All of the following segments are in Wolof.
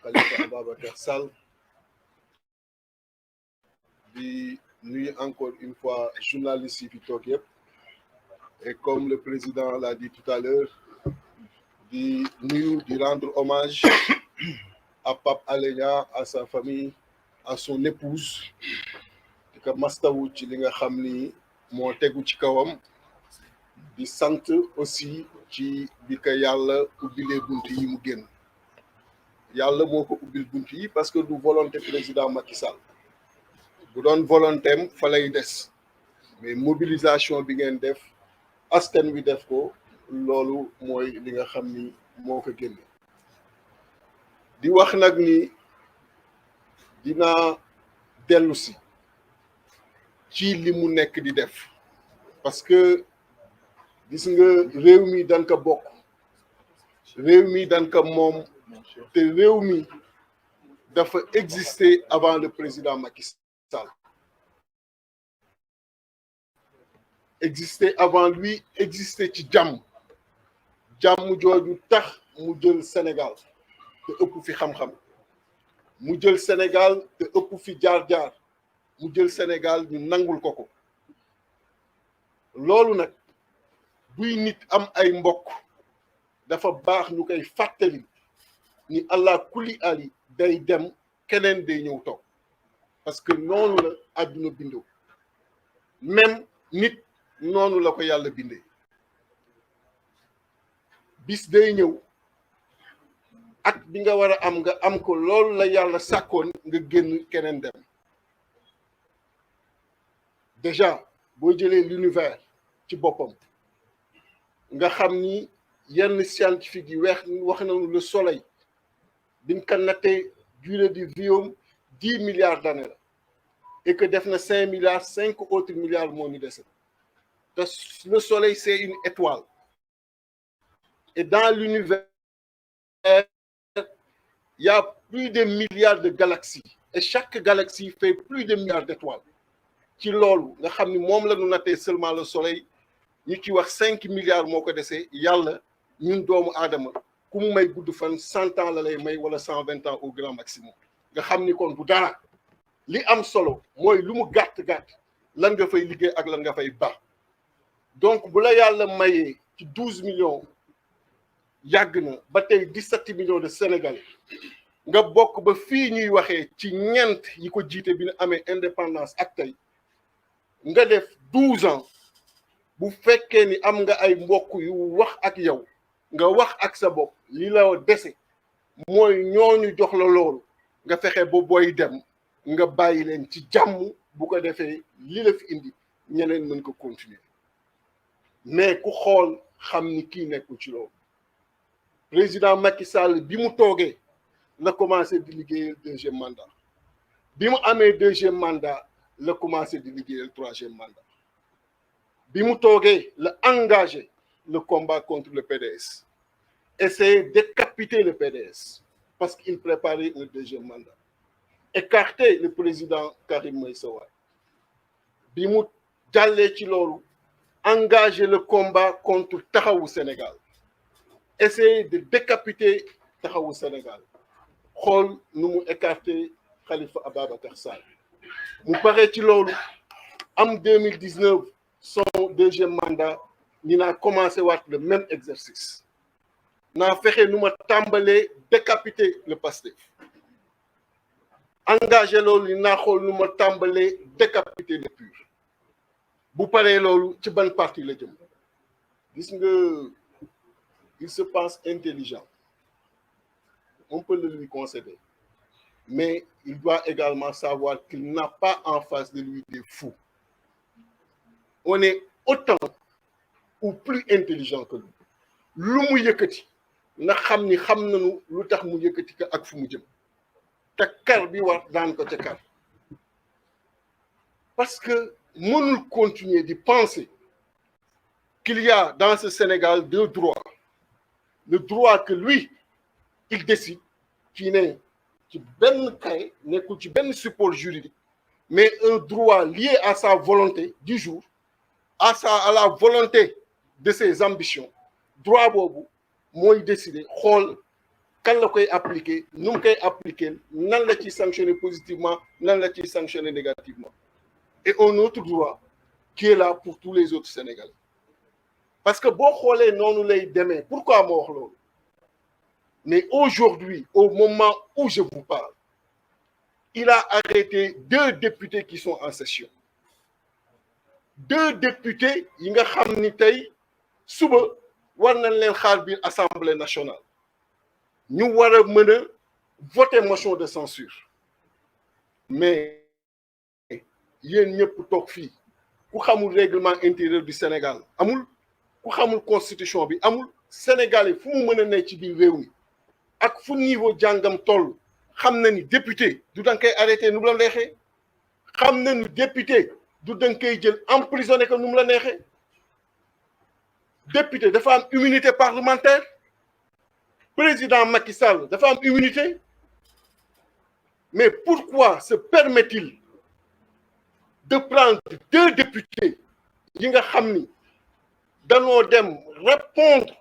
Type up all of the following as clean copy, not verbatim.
Khalifa Ababacar Sall di nuyu encore une fois journaliste yi fi toog yëpp et comme le président l'a dit tout à l'heure di nuyu di rendre hommage à Pape Alé Niang, à sa famille, à son épouse di ko mastawu ci li nga xam ni moo tegu ci kawam di sant aussi ci bi ko yàlla ubbilee bunt yi mu génn yàlla moo ko ubbil bunt yi parce que du volonté président Macky Sall bu doon volontéem fa lay des mais mobilisation bi ngeen def askan wi def ko loolu mooy li nga xam ni moo ko génne di wax nag ni dinaa dellu si ci li mu nekk di def parce que gis nga réew mi dañ ko bokk réew mi dañ ko moom te réew mi dafa exister avant le président Macky Sall exister avant lui exister ci jàmm jooju tax mu jël Sénégal te ëpp fi xam-xam mu jël Sénégal te ëpp fi jaar-jaar mu jël Sénégal ñu nangul ko loolu nag buy nit am ay mbokk dafa baax ñu koy fàttali ni allah kulli ali day dem keneen day ñëw toog parce que noonu la àdduna bindoo même nit noonu la ko yàlla bindee bis day ñëw at bi nga war a am nga am ko loolu la yàlla sàkkoon nga génn keneen dem déjà boo jëlee l'univers ci boppam nga xam ni yenn scientifique yi wax nañu le soleil biñ ko nattee durée de vie am 10 milliards d'années la et que def na 5 milliards 5 autres milliards moo ñu dese te le soleil c'est une étoile et dans l'univers il y a plus de milliards de galaxies et chaque galaxie fait plus de milliards d'étoiles ci loolu nga xam ni moom la ñu nattee seulement le soleil ñu ci wax 5 milliards moo ko desee yàlla ñun doomu aadama ku mu may gudd fan 100 ans la lay may wala 120 ans au grand maximum nga xam ni kon bu dara li am solo mooy lu mu gàtt-gàtt lan nga fay liggéey ak lan nga fay baax donc bu la yàlla mayee ci 12 millions yàgg na ba tey 17 millions de Sénégalais nga bokk ba fii ñuy waxee ci ñeent yi ko jiite bi ñu amee indépendance ak tey nga def 12 ans bu fekkee ni am nga ay mbokk yu wax ak yow nga wax ak sa bopp li la dese mooy ñooñu jox la loolu nga fexe ba booy dem nga bàyyi leen ci jàmm bu ko defee li la fi indi ñeneen mën ko continuer mais ku xool xam ni kii nekkul ci loolu président Macky Sall bi mu toogee la commencé di liggéeyal deuxième mandat bi mu amee deuxième mandat la commencé di liggéeyal troisième mandat bi mu toogee la engagé le combat contre le PDS essayer de décapiter le PDS parce qu'il préparait un deuxième mandat écarter le président Karim Meïssa Wade bi mu jàllee ci loolu engager le combat contre Taxawu Sénégal essayer de décapiter Taxawu Sénégal xool nu mu écarter Khalifa Ababacar Sall mu paree ci loolu am 2019 son deuxième mandat ni naa commencé waat le même exercice naa fexe nu ma tàmbalee décapiter le Pastef engagé loolu ni naa xool nu ma tàmbalee décapiter le PUR bu paree loolu ci ban parti la jëm gis nga il se pense intelligent on peut le lui concéder mais il doit également savoir qu'il n'a pas en face de lui des fous on est autant ou plus intelligent que lui lu mu yëkkati na xam ni xam nañu lu tax mu yëkkati ko ak fu mu jëm te kar bi war daan ko ca kar parce que mënul continuer di penser qu'il y a dans ce Sénégal deux droits le droit que lui il décide qui ne ci benn kay nekkul ci benn support juridique mais un droit lié à sa volonté du jour à la volonté de ses ambitions droit boobu mooy décider xool kan la koy appliquer nu mu koy appliquer nan la ciy sanctionner positivement nan la ciy sanctionner négativement et un autre droit qui est là pour tous les autres Sénégalais parce que boo xoolee noonu lay demee pourquoi ma wax loolu mais aujourd'hui au moment où je vous parle il a arrêté 2 députés qui sont en session 2 députés yi nga xam ni tey suba war nañ leen xaar biir Assemblée nationale ñu war a mën a voter motion de censure mais yéen ñëpp toog fii ku xamul règlement intérieur du Sénégal amul ku xamul constitution bi amul Sénégalais fu mu mën a ne ci biir réew mi ak fu niveau jàngam toll xam na ni député du danga koy arrêté nu mu la neexee xam na ni député du danga koy jël emprisonné ko nu mu la neexee député dafa am immunité parlementaire président Macky Sall dafa am immunité mais pourquoi se permet-il de prendre 2 députés yi nga xam ni danoo dem répondre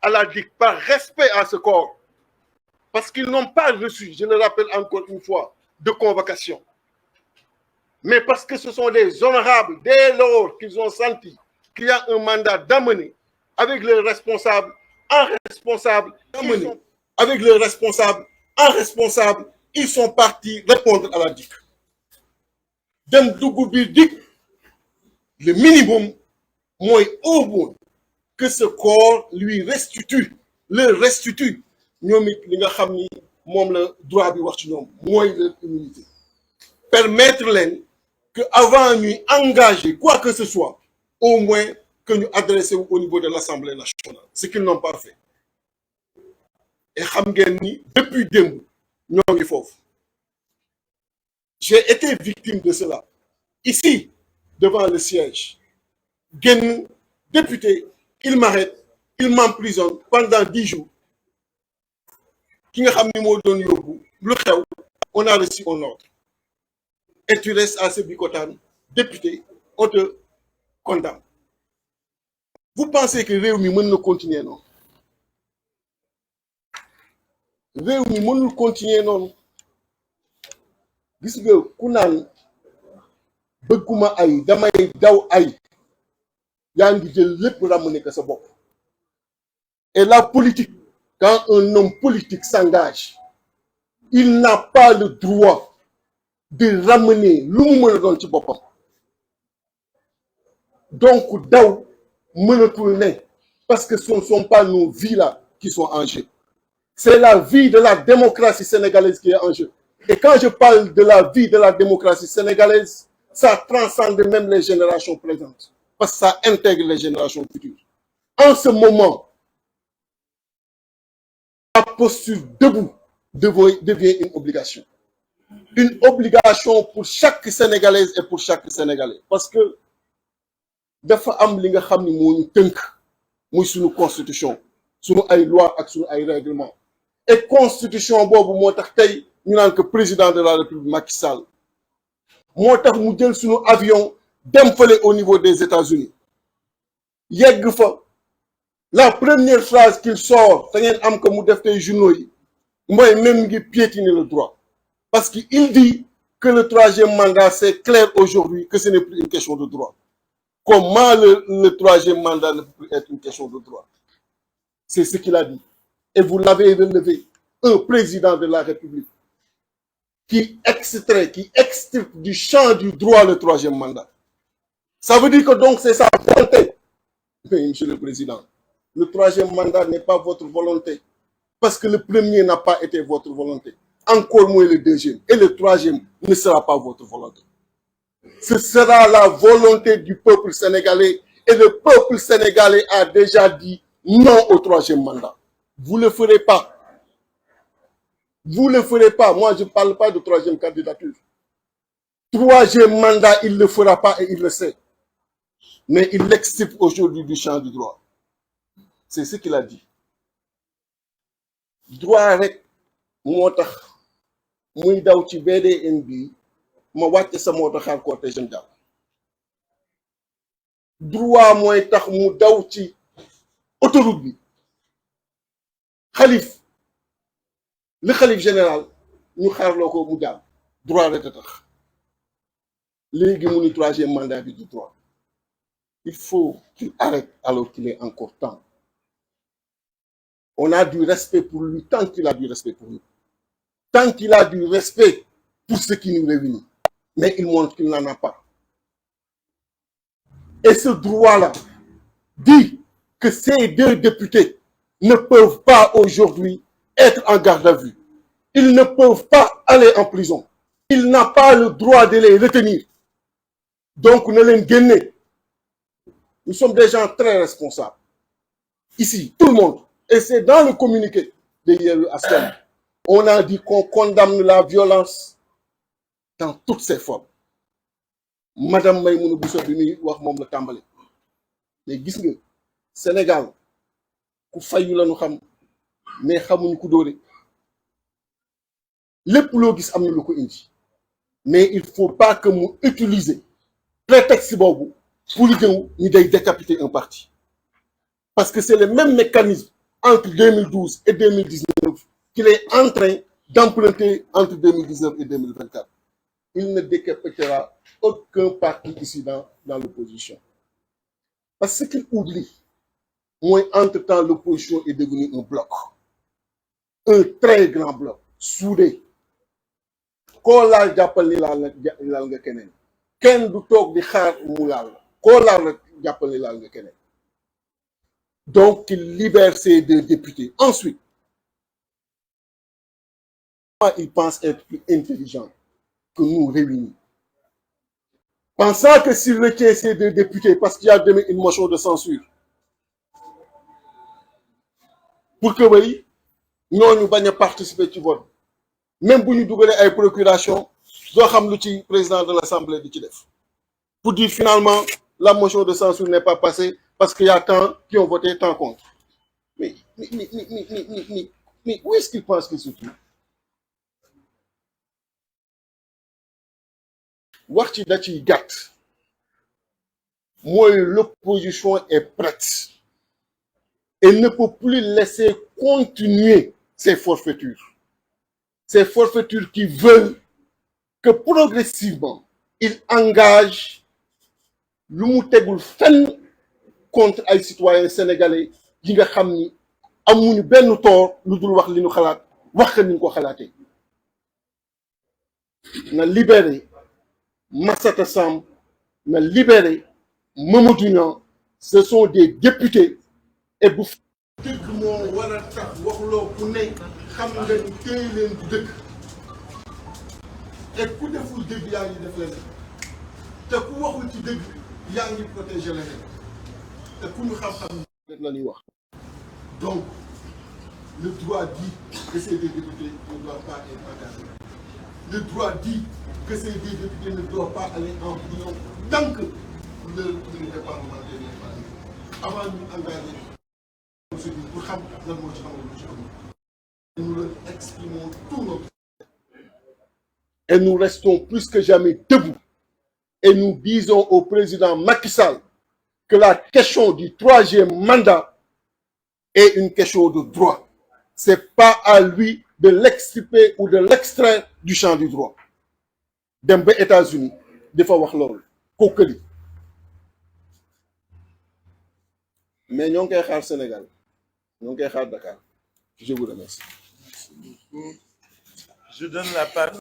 à la DIC par respect à ce corps parce qu'ils n'ont pas reçu, je le rappelle encore une fois, de convocation. Mais parce que ce sont des honorables, dès lors qu'ils ont senti qu'il y a un mandat d'amener avec leurs responsables, ils sont partis répondre à la DIC. Dem dugg biir DIC, le minimum, mooy au moins que ce corps lui restitue, leur restitue. ñoom it li nga xam ni moom la droit bi wax ci ñoom mooy leur immunité permettre leen que avant ñuy engager quoi que ce soit au moins que ñu adressé wu au niveau de l'Assemblée nationale ce qu'ils n'ont pas fait et xam ngeen ni depuis démb ñoo ngi foofu j'ai été victime de cela ici devant le siège génn député il m'arrête il m'emprisonne pendant 10 jours ki nga xam ni moo doon yóbbu lu xew on a reçu un ordre et tu restes à Sébikotane député on te condamne vous pensez que réew mi mën na continuer noonu réew mi mënul continuer noonu gis nga ku naan bëgguma ay damay daw ay yaa ngi jël lépp ramener ko sa bopp et la politique quand un homme politique s'engage, il n'a pas le droit de ramener lu mu mën a doon ci boppam. Donc daw mënatul ne parce que ce ne sont pas nos vies là qui sont en jeu. C'est la vie de la démocratie sénégalaise qui est en jeu. Et quand je parle de la vie de la démocratie sénégalaise, ça transcende même les générations présentes parce que ça intègre les générations futures. En ce moment, la posture debout devient une obligation. Une obligation pour chaque Sénégalaise et pour chaque Sénégalais. Parce que dafa am li nga xam ni moo ñu tënk muy suñu constitution suñu ay loi ak suñu ay règlement et constitution boobu moo tax tey ñu naan que président de la République Macky Sall moo tax mu jël suñu avion dem fële au niveau des États-Unis yegg fa. La première phrase qu'il sort, c'est que mu def tey journaux yi mooy même ngi piétiner le droit parce qu'il dit que le 3e mandat c'est clair aujourd'hui que ce n'est plus une question de droit. Comment le 3e mandat ne peut plus être une question de droit? C'est ce qu'il a dit. Et vous l'avez relevé, un président de la République qui extirpe du champ du droit le 3e mandat. Ça veut dire que donc c'est sa volonté. Mais monsieur le président, le 3e mandat n'est pas votre volonté. Parce que le premier n'a pas été votre volonté. Encore moins le 2e. Et le 3e ne sera pas votre volonté. Ce sera la volonté du peuple sénégalais. Et le peuple sénégalais a déjà dit non au 3e mandat. Vous ne le ferez pas. Vous ne le ferez pas. Moi, je ne parle pas de 3e candidature. 3e mandat, il ne le fera pas et il le sait. Mais il l'extirpe aujourd'hui du champ du droit. C'est ce qu'il a dit. Droit rek moo tax muy daw ci VDN bi ma wàcc sa moto xaar cortège am jàll. Droit mooy tax mu daw ci autoroute bi. Xalif le khalife général ñu xaarloo ko mu daal droit rek a tax léegi mu ni troisième mandat bi du droit. Il faut qu'il arrête alors qu'il est encore temps. On a du respect pour lui tant qu'il a du respect pour nous. Tant qu'il a du respect pour ce qui nous réunit. Mais il montre qu'il n'en a pas. Et ce droit-là dit que ces deux députés ne peuvent pas aujourd'hui être en garde à vue. Ils ne peuvent pas aller en prison. Il n'a pas le droit de les retenir. Donc, ne les gagnez. Nous sommes des gens très responsables. Ici, tout le monde. Et c'est dans le communiqué de Yewwi Askan Wi. On a dit qu'on condamne la violence dans toutes ses formes. Madame Maïmouna Bousso bi muy wax moom la tàmbali. Mais gis nga Sénégal ku fayu la ñu xam mais xamuñu ku dóore. Lépp loo gis am na lu ko indi. Mais il faut pas que mu utiliser prétexte boobu pour ñëw ñu day décapiter un parti. Parce que c'est le même mécanisme entre 2012 et 2019 qu'il est en train d'emprunter entre 2019 et 2024. Il ne décapitera aucun parti ici dans l'opposition. Parce que ce qu'il oublie, moi, entre-temps, l'opposition est devenue un bloc. Un très grand bloc, soudé. Koo laal jàppal ni laal nga keneen. Kenn du toog di xaar mu laal la. Koo laal rek jàppal ni laal nga keneen. Donc, il libère ces deux députés. Ensuite, il pense être plus intelligent que nous réunis. Pensant que s'il retient ces deux députés, parce qu'il y a demain une motion de censure, pour que oui, nous ne pas participer au vote. Même si nous avons une procuration, nous savons le président de l'Assemblée de Chidef. Pour dire finalement, la motion de censure n'est pas passée parce qu'il y a tant qui ont voté tant contre. Mais où est-ce qu'il pense qu'il se trouve? Wax ci da ciy gàtt mooy l'opposition est prête et ne peut plus laisser continuer ces forfaitures qui veulent que progressivement il engage lu mu tegul fenn contre ay citoyens sénégalais yi nga xam ni amuñu benn tort lu dul wax li ñu xalaat wax ni ñu ko xalaatee na libérer Massata Samb na libéré Mamadou Niang. Ce sont des députés et bu dëgg moo war a tax waxloo ku ne xam nga ni téye leen du dëgg et ku deful dëgg yaa ngi def leneen te ku waxul ci dëgg yaa ngi protéger leneen te ku ñu xam-xam rek la ñuy wax. Donc le droit dit que ces deux députés ne doivent pas être engagés. Le droit dit que ces deux députés ne doivent pas aller en prison tant que le comité parlementaire n'est pas là. Avant de nous engager, pour xam lan moo ci amul lu ci amul. Nous leur exprimons tout notre. Et nous restons plus que jamais debout. Et nous disons au président Macky Sall que la question du troisième mandat est une question de droit. C'est pas à lui de l'extirper ou de l'extraire du champ du droit. Dem ba États-Unis dafa wax loolu kookali mais ñoo ngi koy xaar Sénégal ñoo ngi koy xaar Dakar. Je vous remercie. Je donne la parole.